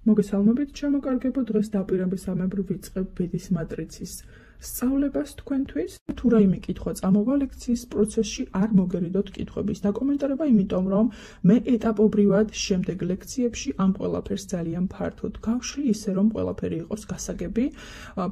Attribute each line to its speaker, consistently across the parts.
Speaker 1: მოგესალმებით, ჩემოკარგებო, დღეს დაპირებისამებრ ვიწყებ ბედის მატრიცის სწავლებას თქვენთვის. თუ რაიმე კითხვა წამოვა ლექციის პროცესში, არ მოგერიდოთ კითხვების დაკომენტარება, იმიტომ რომ მე ეტაპობრივად შემდეგ ლექციებში ამ ყველაფერს ძალიან ფართოდ გავშლი, ისე რომ ყველაფერი იყოს გასაგები.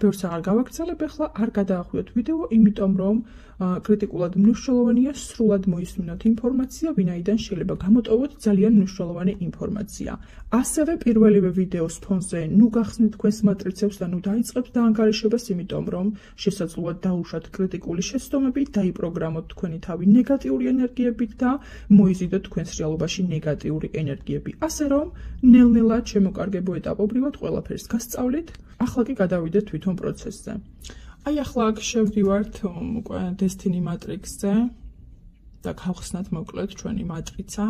Speaker 1: ბევრს აღარ გავაგრძელებ ახლა, არ გადაახვიოთ ვიდეო, იმიტომ რომ კრიტიკულად მნიშვნელოვანია სრულად მოისმინოთ ინფორმაცია, ვინაიდან შეიძლება გამოტოვოთ ძალიან მნიშვნელოვანი ინფორმაცია. ასევე პირველივე ვიდეოს ფონზე ნუ გახსნით თქვენს მატრიცებს და ნუ დაიწყებთ დაანგარიშებას, იმიტომ რომ შესაძლოა დაუშვათ კრიტიკული შეცდომები, დაიპროგრამოთ თქვენი თავი ნეგატიური ენერგიებით და მოიზიდოთ თქვენს რეალობაში ნეგატიური ენერგიები. ასე რომ ნელ-ნელა ჩემოკარგებო ეტაპობრივად ყველაფერს გასწავლით. ახლა კი გადავიდეთ თვითონ პროცესზე. აი ახლა აქ შევდივართ უკვე Destiny Matrix-ზე და გავხსნათ მოკლედ ჩვენი მატრიცა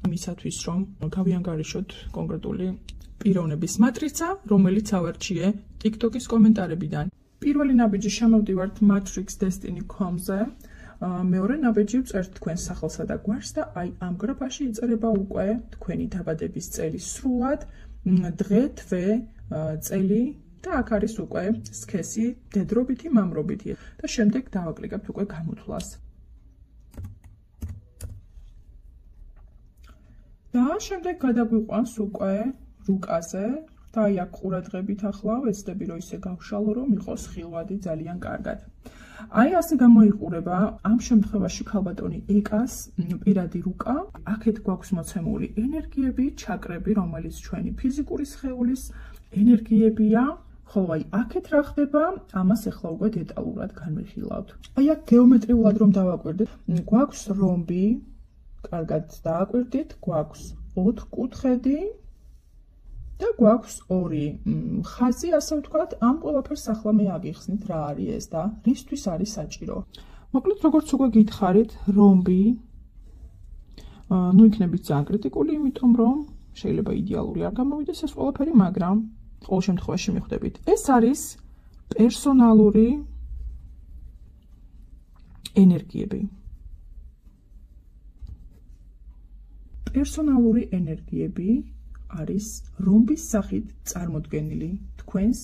Speaker 1: იმისათვის რომ გავიანგარიშოთ კონკრეტული პიროვნების მატრიცა, რომელიც ავერჩიე TikTok-ის კომენტარებიდან. პირველი ნაბიჯი შემოვდივართ matrix.destiny.com-ზე. მეორე ნაბიჯი ვწერთ თქვენს სახელსა და გვარს და აი ამ გრაფაში იწერება უკვე თქვენი დაბადების წელი სრულად, დღე, თვე, წელი და აქ არის უკვე სქესი, დედრობითი, მამრობითი და შემდეგ დავაკლიკებთ უკვე გამოთვლას. და შემდეგ გადაგვიყვანს უკვე რუკაზე და აი აქ ყურადღებით ახლა ვეცდები რომ ისე გავშალო რომ იყოს ხილვადი ძალიან კარგად. აი ასე გამოიყურება ამ შემთხვევაში ქალბატონი ეკას პირადი რუკა. აქეთ გვაქვს მოცემული ენერგიები, ჩაკრები, რომელიც ჩვენი ფიზიკური სხეულის ენერგიებია. ხოლო აი აქეთ რა ხდება, ამას ახლა უკვე დეტალურად განვიხილავთ. აი აქ გეომეტრიულად რომ დავაკვირდით, გვაქვს რომბი, კარგად დააკვირდით, გვაქვს 4 კუთხედი და გვაქვს 2 ხაზი, ასე ვთქვათ, ამ ყველაფერს ახლა მე აგიხსნით რა არის ეს და რისთვის არის საჭირო. მოკლედ, როგორც უკვე გითხარით, რომბი ნუ იქნებით ძალიან კრიტიკული, იმიტომ რომ შეიძლება იდეალური არ გამოვიდეს ეს ყველაფერი, მაგრამ ყოველ შემთხვევაში მიხვდებით. ეს არის პერსონალური ენერგიები. პერსონალური ენერგიები არის რომბის სახით წარმოდგენილი თქვენს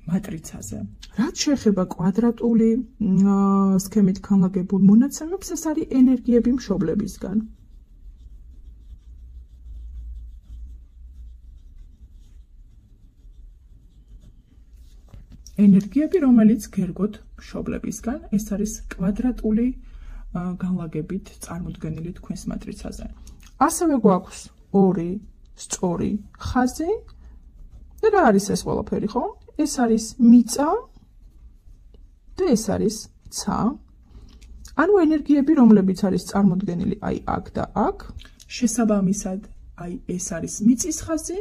Speaker 1: მატრიცაზე. რაც შეეხება კვადრატული სქემით განლაგებულ მონაცემებს, ეს არის ენერგიები მშობლებისგან. ენერგიები, რომელიც გერგოთ მშობლებისგან, ეს არის კვადრატული განლაგებით წარმოდგენილი თქვენს მატრიცაზე. ასევე გვაქვს 2 სწორი ხაზი და რა არის ეს ყველაფერი, ხო? ეს არის მიწა და ეს არის ცა. ანუ ენერგიები, რომლებიც არის წარმოდგენილი აი აქ და აქ. შესაბამისად, აი ეს არის მიწის ხაზი,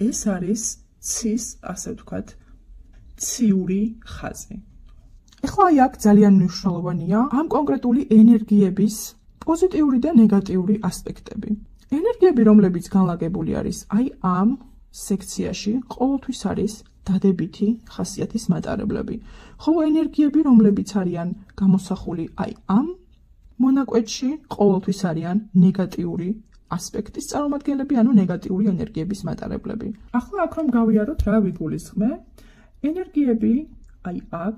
Speaker 1: ეს არის ცის, ასე ვთქვათ, ციური ხაზი. ეხლა აი აქ ძალიან მნიშვნელოვანია ამ კონკრეტული ენერგიების პოზიტიური და ნეგატიური ასპექტები. ენერგიები, რომლებიც განლაგებული არის აი ამ სექციაში, ყოველთვის არის დადებითი ხასიათის მატარებლები. ხოლო ენერგიები, რომლებიც არიან გამოსახული აი ამ მონაკვეთში, ყოველთვის არიან ნეგატიური ასპექტის წარმომადგენლები, ანუ ნეგატიური ენერგიების მატარებლები. ახლა აქ რომ გავიაროთ რა ვიგულისხმე, ენერგიები აი აქ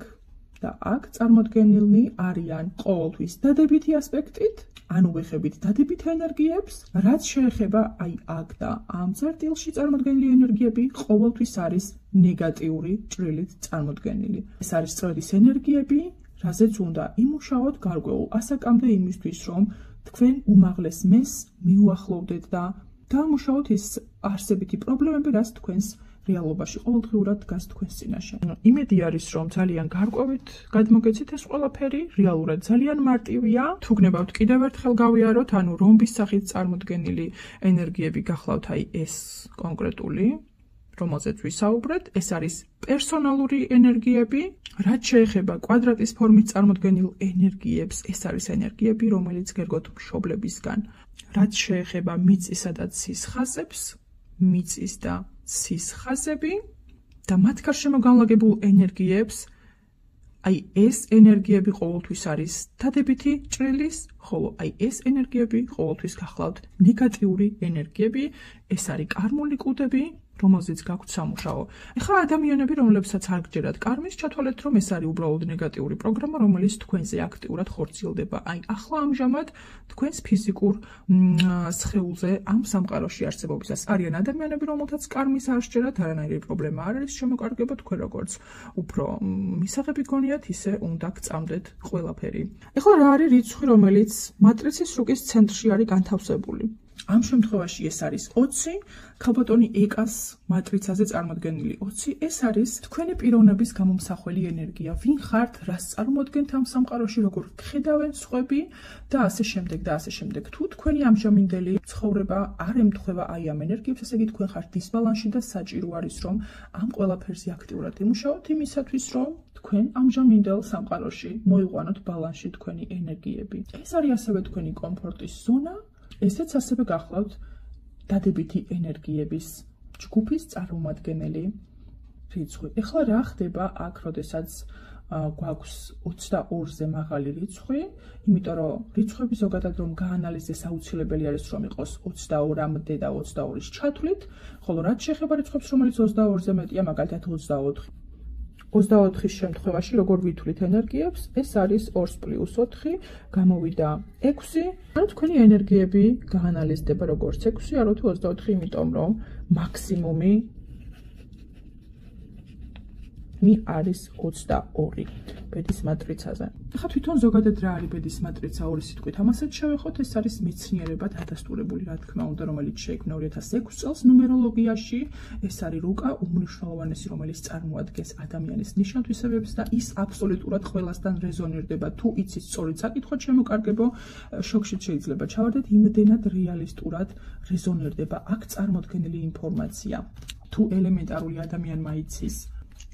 Speaker 1: და აქ წარმოდგენილნი არიან ყოველთვის დადებითი ასპექტით, ანუ ვეხებით დადებით ენერგიებს, რაც შეეხება აი აქ და ამ წერტილში წარმოდგენილი ენერგიები ყოველთვის არის ნეგატიური ჭრილით წარმოდგენილი. ეს არის წრედის ენერგიები, რაზეც უნდა იმუშაოთ გარკვეულ ასაკამდე იმისთვის, რომ თქვენ უმაღლეს მეს მიუახლოვდეთ და დაამუშაოთ ის არსებითი პრობლემები, რაც თქვენს რეალობაში ყოველდღიურად დგას თქვენს წინაშე. იმედი არის, რომ ძალიან გარკვევით გადმოგეცით ეს ყველაფერი, რეალურად ძალიან მარტივია. თუ გნებავთ კიდევ ერთხელ გავიაროთ, ანუ რომბის სახით წარმოდგენილი ენერგიები გახლავთ აი ეს კონკრეტული, რომელზეც ვისაუბრეთ, ეს არის პერსონალური ენერგიები. რაც შეეხება კვადრატის ფორმით წარმოდგენილ ენერგიებს, ეს არის ენერგიები, რომელიც გერგოთ მშობლებისგან. რაც შეეხება მიწისა და ცის ხაზებს, მიწის და ცის ხაზები და მათ გარშემო განლაგებულ ენერგიებს, აი ეს ენერგიები ყოველთვის არის დადებითი ჭრილის, ხოლო აი ეს ენერგიები ყოველთვის გახლავთ ნეგატიური ენერგიები, ეს არის კარმული კუდები, რომელზეც გაქვთ სამუშაო. ეხლა ადამიანები, რომლებსაც არ გჯერათ კარმის, ჩათვალეთ, რომ ეს არის უბრალოდ ნეგატიური პროგრამა, რომელიც თქვენზე აქტიურად ხორციელდება. აი, ახლა ამჟამად თქვენს ფიზიკურ სხეულზე ამ სამყაროში არსებობისას არიან ადამიანები, რომელთაც კარმის არ სჯერათ, არანაირი პრობლემა არ არის შემოკარგება, თქვენ როგორც უფრო მისაღები გონიათ, ისე უნდა გწამდეთ ყველაფერი. ეხლა რა არის რიცხვი, რომელიც მატრიცის რუკის ცენტრში არის განთავსებული? ამ შემთხვევაში ეს არის 20, ქალბატონი ეკას მატრიცაზე წარმოდგენილი 20, ეს არის თქვენი პიროვნების გამომსახველი ენერგია. ვინ ხართ, რას წარმოადგენთ ამ სამყაროში, როგორ გხედავენ სხვები და ასე შემდეგ და ასე შემდეგ. თუ თქვენი ამჟამინდელი ცხოვრება არ ემთხვევა აი ამ ენერგიებს, ესე იგი თქვენ ხართ დისბალანსში და საჭირო არის რომ ამ ყველაფერზე აქტიურად იმუშაოთ იმისათვის, რომ თქვენ ამჟამინდელ სამყაროში მოიყვანოთ ბალანსში თქვენი ენერგიები. ეს არის ასევე თქვენი კომფორტის ზონა. ესეც ასევე გახლავთ დადებითი ენერგიების ჯგუფის წარმომადგენელი რიცხვი. ეხლა რა ხდება აქ, როდესაც გვაქვს 22-ზე მაღალი რიცხვი, იმიტომ რომ რიცხვები ზოგადად რომ გაანალიზდეს აუცილებელი არის რომ იყოს 22-მდე და 22-ის ჩათვლით, ხოლო რაც შეეხება რიცხვებს, რომელიც 22-ზე მეტია, მაგალითად 24. 24-ის შემთხვევაში, როგორ ვითვლით ენერგიებს, ეს არის 2 + 4, გამოვიდა 6. ანუ თქვენი ენერგიები გაანალიზდება როგორც 6, არა თუ 24, იმიტომ რომ მაქსიმუმი არის 22 ბედის მატრიცაზე. ახლა თვითონ ზოგადად რა არის ბედის მატრიცა ორი სიტყვით? ამასაც შევეხოთ, ეს არის მეცნიერება დადასტურებული, რა თქმა უნდა, რომელიც შეიქმნა 2006 წელს ნუმეროლოგიაში. ეს არის რუკა, უმნიშვნელოვანესი, რომელიც წარმოადგენს ადამიანის ნიშან-თვისებებს და ის აბსოლუტურად ყველასთან რეზონირდება. თუ იცით სწორედ საკითხად შემოკარგებო, შოქშიც შეიძლება ჩავარდეთ, იმდენად რეალისტურად რეზონირდება აქ წარმოდგენილი ინფორმაცია. თუ ელემენტარული ადამიანმა იცის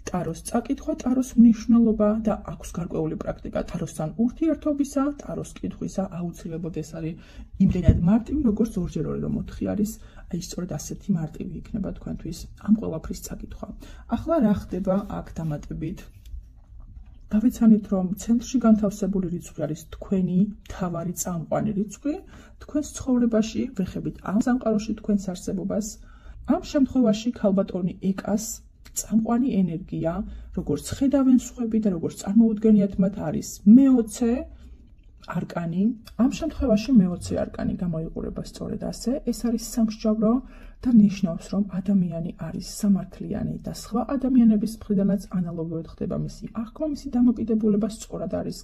Speaker 1: ტაროს წაკითხვა, ტაროს მნიშვნელობა და აქვს გარკვეული პრაქტიკა ტაროსთან ურთიერთობისა, ტაროს კითხვისა, აუცილებლად ეს არის იმდენად მარტივი, როგორც 2x2 რომ 4 არის, აი სწორედ ასეთი მარტივი იქნება თქვენთვის ამ ყველაფრის წაკითხვა. ახლა რა ხდება აქ დამატებით? დავიცანით, რომ ცენტრში განთავსებული რიცხვი არის თქვენი მთავარი წამყვანი რიცხვი, თქვენს ცხოვრებაში ვეხებით ამ სამყაროში თქვენს არსებობას. ამ შემთხვევაში ქალბატონი ეკას წამყვანი ენერგია, როგორც ხედავენ სხვები და როგორც წარმოუდგენიათ მათ არის მე-20 არკანი. ამ შემთხვევაში მე-20 არკანი გამოიყურება სწორედ ასე. ეს არის სამსჯავრო და ნიშნავს, რომ ადამიანი არის სამართლიანი და სხვა ადამიანების მხრიდანაც ანალოგიურად ხდება მისი აღქმა, მისი დამოკიდებულება სწორად არის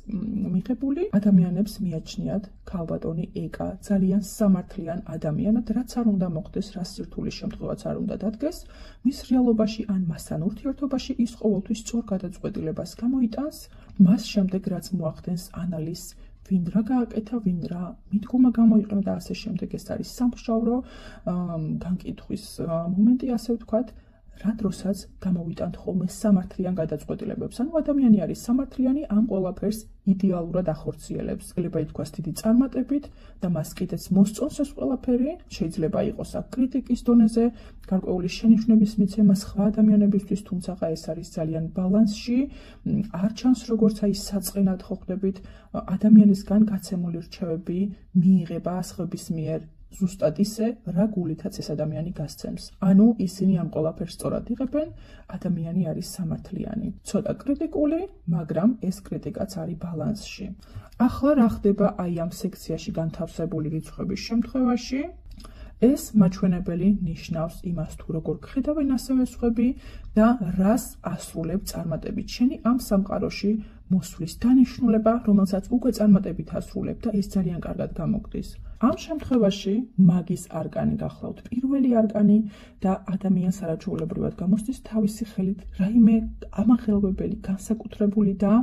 Speaker 1: მიღებული. ადამიანებს მიაჩნიათ ქალბატონი ეკა ძალიან სამართლიან ადამიანად, რაც არ უნდა მოხდეს, რა სირთულის შემთხვევაც არ უნდა დადგეს, მის რეალობაში ან მასთან ურთიერთობაში ის ყოველთვის სწორ გადაწყვეტილებას გამოიტანს, მას შემდეგ რაც მოახდენს ანალიზს, ვინ რა გააკეთა, ვინ რა მიდგომა გამოიყენა და ასე შემდეგ. ეს არის სამსჯავრო განკითხვის მომენტი, ასე ვთქვათ, რა დროსაც გამოვიტანთ ხოლმე სამართლიან გადაწყვეტილებებს. ანუ ადამიანი არის სამართლიანი, ამ ყველაფერს იდეალურად ახორციელებს. შეიძლება ითქვას დიდი წარმატებით და მას კიდეც მოსწონს ეს ყველაფერი, შეიძლება იყოს აქ კრიტიკის დონეზე, გარკვეული შენიშვნების მიცემა სხვა ადამიანებისთვის, თუმცა ეს არის ძალიან ბალანსში, არ ჩანს როგორც აი საწყენად ხო ხდებით ადამიანისგან გაცემული რჩევები მიიღება სხვების მიერ. ზუსტად ისე, რა გულითაც ეს ადამიანი გასცემს. ანუ ისინი ამ ყველაფერს სწორად იღებენ, ადამიანი არის სამართლიანი. ცოტა კრიტიკული, მაგრამ ეს კრიტიკაც არის ბალანსში. ახლა რა ხდება აი ამ სექციაში განთავსებული რიცხვების შემთხვევაში? ეს მაჩვენებელი ნიშნავს იმას, თუ როგორ გხედავენ ასევე სხვები და რას ასრულებ წარმატებით შენი ამ სამყაროში მოსვლის დანიშნულება, რომელსაც უკვე წარმატებით ასრულებ და ეს ძალიან კარგად გამოგდის. ამ შემთხვევაში მაგის არკანი გახლავთ პირველი არკანი და ადამიანს არაჩვეულებრივად გამოსდის თავისი ხელით რაიმე ამაღელვებელი, განსაკუთრებული და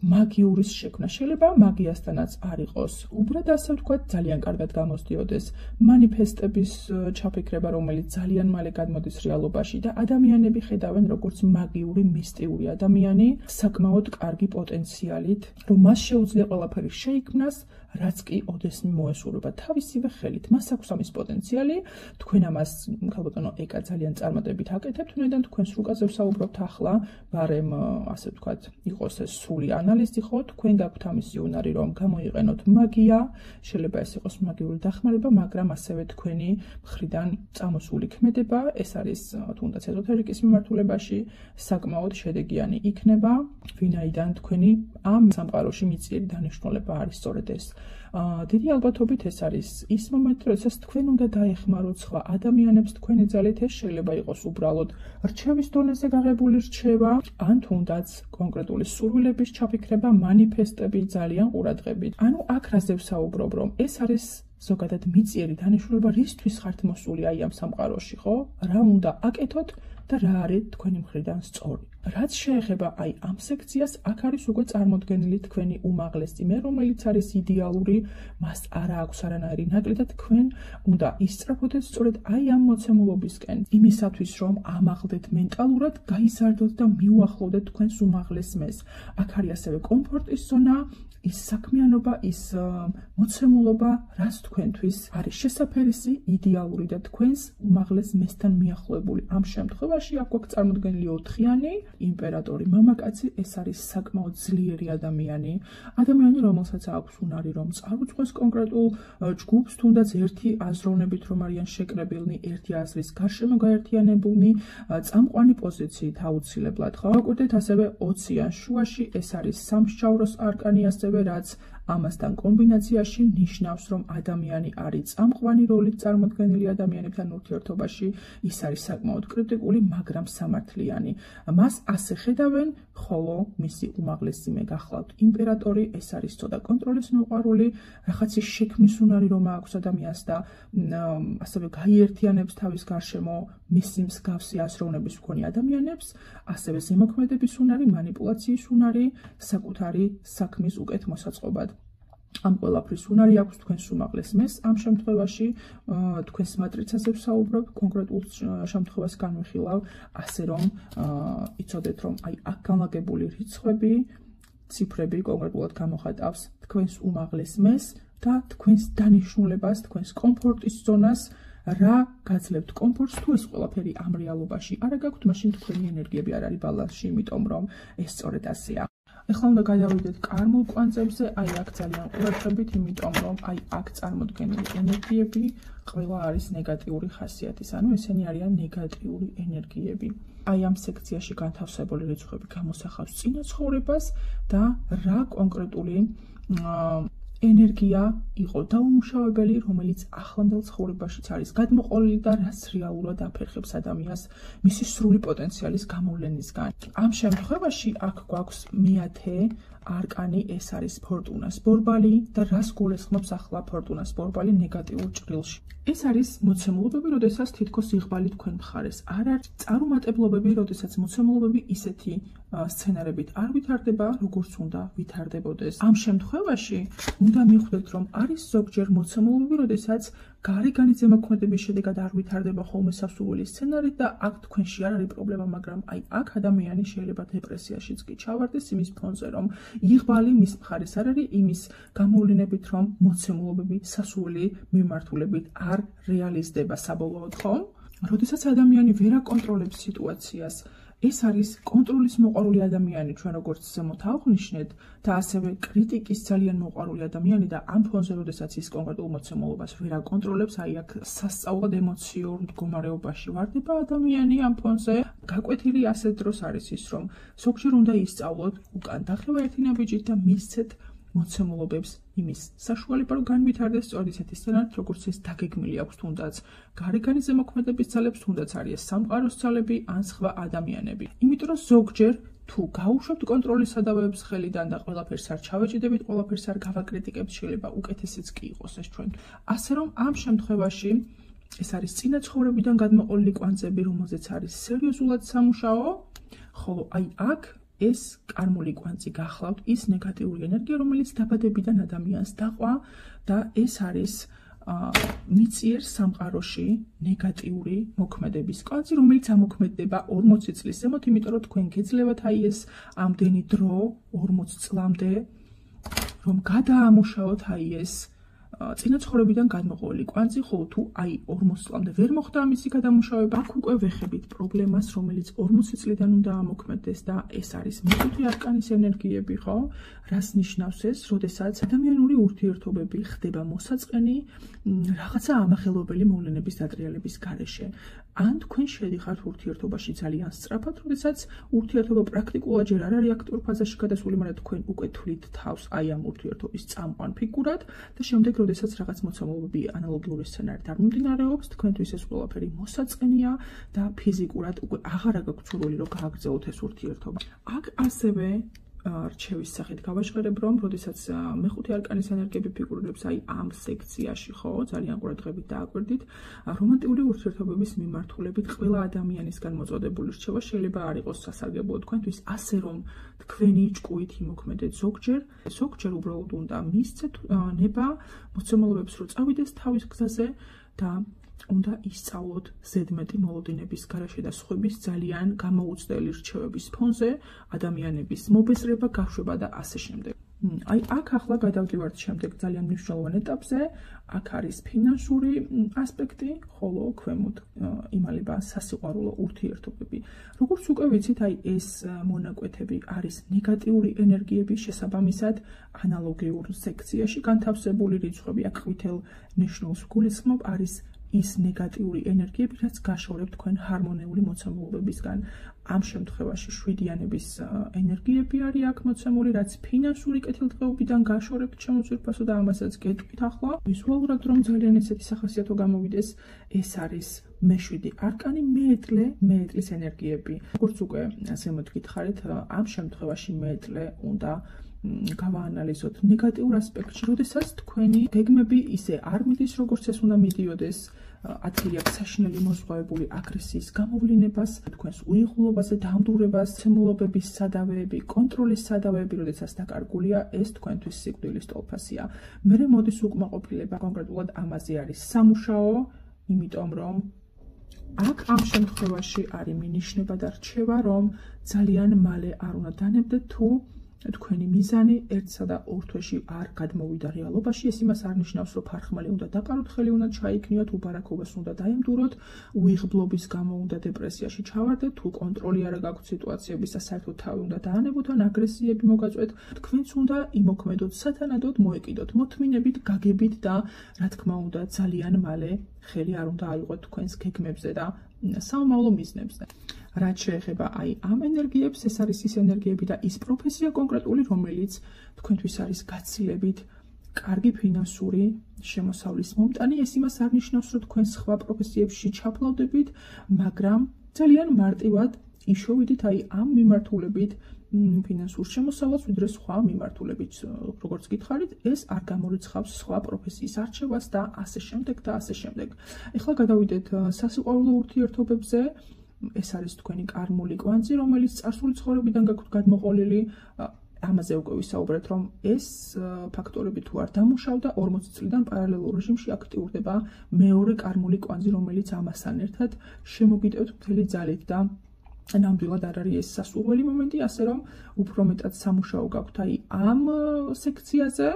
Speaker 1: მაგიურის შექმნა. შეიძლება მაგიასთანაც არ იყოს უბრალოდ ასე ვთქვათ, ძალიან კარგად გამოსდიოდეს მანიფესტების ჩაფიქრება, რომელიც ძალიან მალე გადმოდის რეალობაში და ადამიანები ხედავენ როგორც მაგიური, მისტიური ადამიანი, საკმაოდ კარგი პოტენციალით, რომ მას შეუძლია ყველაფერი შეიქმნას, რაც კი ოდესმე მოესურვება თავისივე ხელით. მას აქვს ამის პოტენციალი, თქვენ ამას ქალბატონო ეკა ძალიან წარმატებით აკეთებთ, თუნდაც თქვენს რუკაზე ვსაუბრობთ ახლა, ბარემ ასე ვთქვათ, იყოს ეს სრული ანალიზი ხო, თქვენ გაქვთ ამისი უნარი, რომ გამოიყენოთ მაგია, შეიძლება ეს იყოს მაგიური დახმარება, მაგრამ ასევე თქვენი მხრიდან წამოსული ქმედება, ეს არის თუნდაც ეზოთერიკის მიმართულებაში საკმაოდ შედეგიანი იქნება, ვინაიდან თქვენი ამ სამყაროში მიწიერი დანიშნულება არის სწორედ ეს. დიდი ალბათობით ეს არის ის მომენტი, როდესაც თქვენ უნდა დაეხმაროთ სხვა ადამიანებს თქვენი ძალით, ეს შეიძლება იყოს უბრალოდ რჩევის დონეზე გაღებული რჩევა, ან თუნდაც კონკრეტული სურვილების ჩაფიქრება, მანიფესტები ძალიან ყურადღებით. ანუ აქ რაზე ვსაუბრობ, რომ ეს არის ზოგადად მიწიერი დანიშნულება, რისთვის ხართ მოსული აი ამ სამყაროში, ხო? რა უნდა აკეთოთ და რა არის თქვენი მხრიდან სწორი. რაც შეეხება აი ამ სექციას, აქ არის უკვე წარმოდგენილი თქვენი უმაღლესი მე, რომელიც არის იდეალური, მას არ აქვს არანაირი ნაკლი და თქვენ უნდა ისწრაფოდეთ სწორედ აი ამ მოცემულობისკენ, იმისათვის რომ ამაღლდეთ მენტალურად, გაიზარდოთ და მიუახლოვდეთ თქვენს უმაღლეს მეს. აქ არის ასევე კომფორტის ზონა, ის საქმიანობა, ის მოცემულობა, რაც თქვენთვის არის შესაფერისი, იდეალური და თქვენს უმაღლეს მესთან მიახლოებული. ამ შემთხვევაში აქ გვაქვს წარმოდგენილი 4-იანი იმპერატორი მამაკაცი, ეს არის საკმაოდ ძლიერი ადამიანი, რომელსაც აქვს უნარი, რომ წარუძღვეს კონკრეტულ ჯგუფს, თუნდაც ერთი აზროვნებით რომ არიან შეკრებილნი, ერთი აზრის გარშემო გაერთიანებულნი, წამყვანი პოზიციით აუცილებლად. ხო, ვაკვირდეთ ასევე 20-იან შუაში, ეს არის სამსჯავროს არკანი, ასევე რაც ამასთან კომბინაციაში ნიშნავს, რომ ადამიანი არის წამყვანი როლით წარმოდგენილი ადამიანებთან ურთიერთობაში, ის არის საკმაოდ კრიტიკული, მაგრამ სამართლიანი. მას ასე ხედავენ, ხოლო მისი უმაღლესი მე გახლავთ იმპერატორი, ეს არის ცოტა კონტროლის მოყვარული, რაღაცის შექმნის უნარი რომ აქვს ადამიანს და ასევე გაიერთიანებს თავის გარშემო მისი მსგავსი აზროვნების მქონე ადამიანებს, ასევე ზემოქმედების უნარი, მანიპულაციის უნარი, საკუთარი საქმის უკეთ მოსაწყობად. ამ ყველაფრის უნარი აქვს თქვენს უმაღლეს მეს, ამ შემთხვევაში თქვენს მატრიცაზე ვსაუბრობ, კონკრეტულ შემთხვევას განვიხილავ, ასე რომ იცოდეთ, რომ აი აქ განლაგებული რიცხვები, ციფრები კონკრეტულად გამოხატავს თქვენს უმაღლეს მეს და თქვენს დანიშნულებას, თქვენს კომფორტის ზონას, რა გაძლევთ კომფორტს, თუ ეს ყველაფერი ამ რეალობაში არა გაქვთ, მაშინ თქვენი ენერგიები არ არის ბალანსში, იმიტომ რომ ეს სწორედ ასეა. ეხლა უნდა გადავიდეთ კარმულ კვანძებზე, აი აქ ძალიან ყურადღებით, იმიტომ რომ აი აქ წარმოდგენილი ენერგიები ყველა არის ნეგატიური ხასიათის, ანუ ესენი არიან ნეგატიური ენერგიები. აი ამ სექციაში განთავსებული რიცხვები გამოსახავს წინა ცხოვრებას და რა კონკრეტული ენერგია იყო დაუმუშავებელი, რომელიც ახლანდელ ცხოვრებაშიც არის გადმოყოლილი და რაც რეალურად აფერხებს ადამიანს მისი სრული პოტენციალის გამოვლენისგან. ამ შემთხვევაში აქ გვაქვს მეათე არკანი, ეს არის ფორტუნას ბორბალი და რას გულისხმობს ახლა ფორტუნას ბორბალი ნეგატიურ ჭრილში. ეს არის მოცემულობები, როდესაც თითქოს იღბალი თქვენ მხარეს არ არის, წარუმატებლობები, როდესაც მოცემულობები ისეთი სცენარებით არ ვითარდება, როგორც უნდა ვითარდებოდეს. ამ შემთხვევაში უნდა მიხვდეთ, რომ არის ზოგჯერ მოცემულობები, როდესაც გარეგანი ზემოქმედების შედეგად არ ვითარდება ხოლმე სასურველი სცენარი და აქ თქვენში არ არის პრობლემა, მაგრამ აი აქ ადამიანი შეიძლება დეპრესიაშიც კი ჩავარდეს იმის ფონზე, რომ იღბალი მის მხარეს არ არის, იმის გამოვლენებით, რომ მოცემულობები სასურველი მიმართულებით არ რეალიზდება საბოლოოდ, ხო? როდესაც ადამიანი ვერ აკონტროლებს სიტუაციას, ეს არის კონტროლის მოყვარული ადამიანი, ჩვენ როგორც ზემოთ აღვნიშნეთ და ასევე კრიტიკის ძალიან მოყვარული ადამიანი და ამ ფონზე, როდესაც ის კონკრეტულ მოცემულობას ვერ აკონტროლებს, აი აქ სასწაულად ემოციურ მდგომარეობაში ვარდება ადამიანი ამ ფონზე. გაკვეთილი ასეთ დროს არის ის, რომ ზოგჯერ უნდა ისწავლოთ უკან დახევა ერთი ნაბიჯით და მისცეთ მოცემულობებს იმის საშუალება, რომ განვითარდეს სწორედ ისეთი სცენარით, როგორც ეს დაგეგმილი აქვს თუნდაც გარეგანი ზემოქმედების ძალებს, თუნდაც არის სამყაროს ძალები ან სხვა ადამიანები. იმიტომ რომ ზოგჯერ თუ გაუშვებთ კონტროლის სადავეებს ხელიდან და ყველაფერს არ ჩავეჭიდებით, ყველაფერს არ გავაკრიტიკებთ, შეიძლება უკეთესიც კი იყოს ეს ჩვენ. ასე რომ ამ შემთხვევაში ეს არის წინა ცხოვრებიდან გადმოყოლილი კვანძები, რომელზეც არის სერიოზულად სამუშაო, ხოლო აი აქ ეს კარმული კვანძი გახლავთ ის ნეგატიური ენერგია, რომელიც დაბადებიდან ადამიანს დაყვა და ეს არის მიწიერ სამყაროში ნეგატიური მოქმედების კვანძი, რომელიც ამოქმედდება 40 წლის ზემოთ, იმიტომ რომ თქვენ გეძლევათ აი ეს ამდენი დრო 40 წლამდე რომ გადაამუშავოთ აი ეს წინაცხოვრებიდან გადმოყოლილი კვანძი, ხოლო თუ აი 40 წლამდე ვერ მოხდა ამისი გადამუშავება, აქ უკვე ვეხებით პრობლემას, რომელიც 40 წლიდან უნდა ამოქმედდეს და ეს არის მეხუთე არკანის ენერგიები, ხო? რას ნიშნავს ეს? როდესაც ადამიანური ურთიერთობები ხდება მოსაწყენი რაღაცა ამახელობელი მოვლენების დატრიალების გარეშე. ან თქვენ შედიხართ ურთიერთობაში ძალიან სწრაფად, როდესაც ურთიერთობა პრაქტიკულად ჯერ არ არის აქტიურ ფაზაში გადასული, მაგრამ თქვენ უკვე თვლით თავს აი ამ ურთიერთობის წამყვან ფიგურად და შემდეგ როდესაც რაღაც მოცემულობები ანალოგიური სცენარით არ მიმდინარეობს, თქვენთვის ეს ყველაფერი მოსაწყენია და ფიზიკურად უკვე აღარ გაქვთ სურვილი რომ გააგრძელოთ ეს ურთიერთობა. აქ ასევე რჩევის სახით გავაჟღერებ, რომ როდესაც მეხუთე არკანის ენერგიები ფიგურირებს აი ამ სექციაში, ხო, ძალიან ყურადღებით დააკვირდით, რომანტიკული ურთიერთობების მიმართულებით ყველა ადამიანისგან მოწოდებული რჩევა შეიძლება არ იყოს სასარგებლო თქვენთვის, ასე რომ თქვენი ჭკუით იმოქმედეთ ზოგჯერ უბრალოდ უნდა მისცეთ ნება მოცემულობებს რომ წავიდეს თავის გზაზე და უნდა ისწავლოთ ზედმეტი მოლოდინების გარეშე და სხვების ძალიან გამოუცდელი რჩევების ფონზე ადამიანების მობეზრება, გაშვება და ასე შემდეგ. აი აქ ახლა გადავდივართ შემდეგ ძალიან მნიშვნელოვან ეტაპზე. აქ არის ფინანსური ასპექტი, ხოლო ქვემოთ იმალება სასიყვარულო ურთიერთობები. როგორც უკვე ვიცით, აი ეს მონაკვეთები არის ნეგატიური ენერგიების შესაბამისად ანალოგიურ სექციაში განთავსებული რიცხვები. აქ ყვითელ ნიშნულს გულისხმობ არის ის ნეგატიური ენერგიები, რაც გაშორებთ თქვენ ჰარმონიული მოცემულობებისგან. ამ შემთხვევაში შვიდიანების ენერგიები არის აქ მოცემული, რაც ფინანსური კეთილდღეობიდან გაშორებთ შემოწირფასო და ამასაც გეტყვით ახლა. ვიზუალურად რომ ძალიან ესეთი სახასიათო გამოვიდეს, ეს არის მე-7 არკანი, მეეტლის ენერგიები. როგორც უკვე ზემოთ გითხარით, ამ შემთხვევაში მეეტლე უნდა გავაანალიზოთ ნეგატიურ ასპექტში, როდესაც თქვენი გეგმები ისე არ მიდის, როგორც ეს უნდა მიდიოდეს, ადგილი აქვს საშინელი მოსწავებული აგრესიის გამოვლინებას, თქვენს უიღბლობაზე, დაუნდურებას, ცემულობების სადავეები, კონტროლის სადავეები, როდესაც დაკარგულია, ეს თქვენთვის სიკვდილის ტოლფასია. მერე მოდის უკმაყოფილება, კონკრეტულად ამაზე არის სამუშაო, იმიტომ რომ აქ ამ შემთხვევაში არის მინიშნება და რჩევა, რომ ძალიან მალე არ უნდა დანებდეთ თუ თქვენი მიზანი ერთსა და ორ თვეში არ გადმოვიდა რეალობაში. ეს იმას არ ნიშნავს, რომ ფარხმალი უნდა დაკაროთ, ხელი უნდა ჩაიქნიოთ, უბარაქობას უნდა დაემდუროთ, უიღბლობის გამო უნდა დეპრესიაში ჩავარდეთ, თუ კონტროლი არ გაქვთ სიტუაციების და საერთოდ თავი უნდა დაანებოთ ან აგრესიები მოგაწვეთ. თქვენც უნდა იმოქმედოთ სათანადოდ, მოეკიდოთ მოთმინებით, გაგებით და რა თქმა უნდა ძალიან მალე ხელი არ უნდა აიღოთ თქვენს გეგმებზე და საომავლო მიზნებზე. რაც შეეხება აი ამ ენერგიებს, ეს არის ის ენერგიები და ის პროფესია კონკრეტული, რომელიც თქვენთვის არის გაცილებით კარგი ფინანსური შემოსავლის მომტანი. ეს იმას არ ნიშნავს, რომ თქვენ სხვა პროფესიებში ჩაფლავდებით, მაგრამ ძალიან მარტივად იშოვიდით აი ამ მიმართულებით ფინანსურ შემოსავალს, ვიდრე სხვა მიმართულებით. როგორც გითხარით, ეს არ გამორიცხავს სხვა პროფესიის არჩევას და ასე შემდეგ და ასე შემდეგ. ეხლა გადავიდეთ სასიყვარულო ურთიერთობებზე. ეს არის თქვენი კარმული კვანძი, რომელიც წარსული ცხოვრებიდან გაქვთ გადმოყოლილი. ამაზე უკვე ვისაუბრეთ, რომ ეს ფაქტორები თუ არ დამუშავდა, 40 წლიდან პარალელურ რეჟიმში აქტიურდება მეორე კარმული კვანძი, რომელიც ამასთან ერთად შემოგიტევთ მთელი ძალით და ნამდვილად არ არის ეს სასურველი მომენტი, ასე რომ უფრო მეტად სამუშაო გაქვთ აი ამ სექციაზე.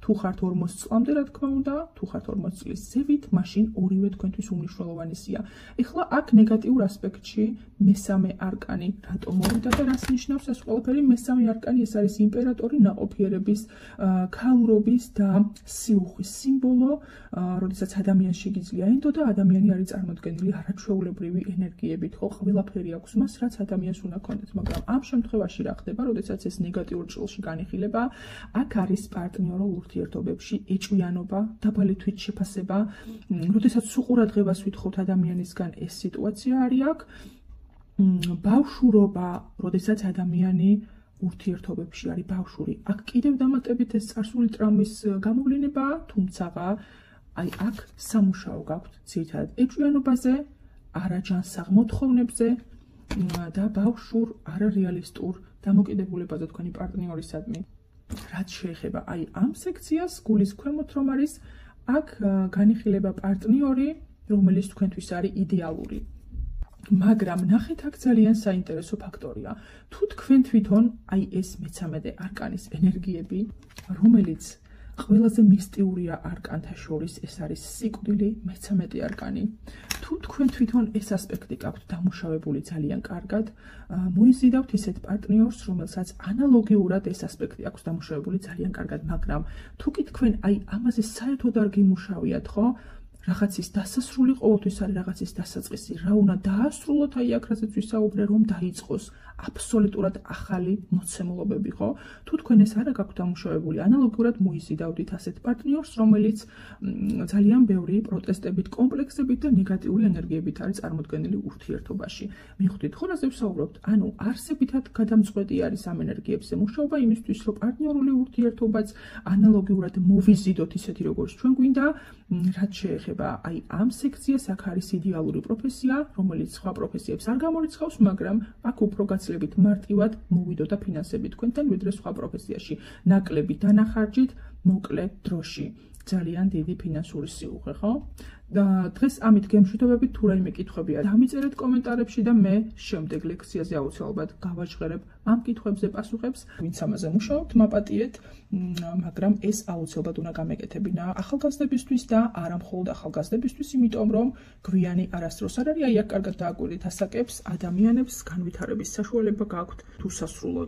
Speaker 1: თუ ხართ 40 წლამდე, რა თქმა უნდა, თუ ხართ 40 წლის ზევით, მაშინ ორივე თქვენთვის უმნიშვნელოვანესია. ეხლა აქ ნეგატიურ ასპექტში მესამე არკანი რატომ მოვიდა და რას ნიშნავს ეს ყველაფერი? მესამე არკანი ეს არის იმპერატორი, ნაყოფიერების, ქალურობის და სიუხვის სიმბოლო, როდესაც ადამიანს შეგიძლია ენდო და ადამიანი არის წარმოდგენილი არაჩვეულებრივი ენერგიებით, ხო, ყველაფერი აქვს მას, რაც ადამიანს უნდა ქონდეს, მაგრამ ამ შემთხვევაში რა ხდება, როდესაც ეს ნეგატიურ ჭრილში განიხილება, აქ არის პარტნიორულ ურთიერთობებში ეჭვიანობა, დაბალი თვითშეფასება, როდესაც უყურადღებას ვითხოვთ ადამიანისგან, ეს სიტუაცია არის აქ. ბავშვურობა, როდესაც ადამიანი ურთიერთობებში არის ბავშვური, აქ კიდევ დამატებით ეს წარსული ტრამვის გამოვლინება, თუმცა აი აქ სამუშაო გაქვთ ძირითადად ეჭვიანობაზე, არაჯანსაღ მოთხოვნებზე და ბავშვურ არარეალისტურ დამოკიდებულებაზე თქვენი პარტნიორისადმი. რაც შეეხება აი ამ სექციას, გულის ქვემოთ რომ არის, აქ განიხილება პარტნიორი, რომელიც თქვენთვის არის იდეალური. მაგრამ ნახეთ აქ ძალიან საინტერესო ფაქტორია. თუ თქვენ თვითონ აი ეს მე-13 არკანის ენერგიები, რომელიც ყველაზე მისტიურია არკანთა შორის, ეს არის სიკვდილი, მე-13 არკანი. თუ თქვენ თვითონ ეს ასპექტი გაქვთ დამუშავებული ძალიან კარგად, მოიზიდავთ ისეთ პარტნიორს, რომელსაც ანალოგიურად ეს ასპექტი აქვს დამუშავებული ძალიან კარგად, მაგრამ თუ კი თქვენ აი ამაზე საერთოდ არ გიმუშავიათ, ხო? რაღაცის დასასრული ყოველთვის არის რაღაცის დასაწყისი, რა უნდა დაასრულოთ, აი აქ რასაც ვისაუბრე, რომ დაიწყოს აბსოლუტურად ახალი მოცემულობები, ხო? თუ თქვენ ეს არ გაქვთ დამუშავებული, ანალოგიურად მოიზიდავდით ასეთ პარტნიორს, რომელიც ძალიან ბევრი პროტესტებით, კომპლექსებით და ნეგატიური ენერგიებით არის წარმოდგენილი ურთიერთობაში. მიხვდით, ხო, რაზე ვსაუბრობთ? ანუ არსებითად გადამწყვეტი არის ამ ენერგიებზე მუშაობა იმისთვის, რომ პარტნიორული ურთიერთობაც ანალოგიურად მოვიზიდოთ ისეთი, როგორც ჩვენ გვინდა, რაც შეეხება აი ამ სექციას, აქ არის იდეალური პროფესია, რომელიც სხვა პროფესიებს არ გამორიცხავს, მაგრამ აქ უფრო გაცილებით მარტივად მოვიდო და ფინანსები თქვენთან, ვიდრე სხვა პროფესიაში. ნაკლები დანახარჯით, მოკლე დროში. ძალიან დიდი ფინანსური სიუხვე, ხო? დღეს ამით გემშვიდობებით, თუ რაიმე კითხვებია, დამიწერეთ კომენტარებში და მე შემდეგ ლექციაზე აუცილებლად გავაჟღერებ ამ კითხვებზე პასუხებს. ვინც ამაზე მუშაობთ, მაპატიეთ, მაგრამ ეს აუცილებლად უნდა გამეკეთებინა ახალგაზრდებისთვის და არა მხოლოდ ახალგაზრდებისთვის, იმიტომ რომ გვიანი არასდროს არ არის, აი აქ კარგად დააკვირდით ასაკებს, ადამიანებს განვითარების საშუალება გაქვთ თუ სასრულოდ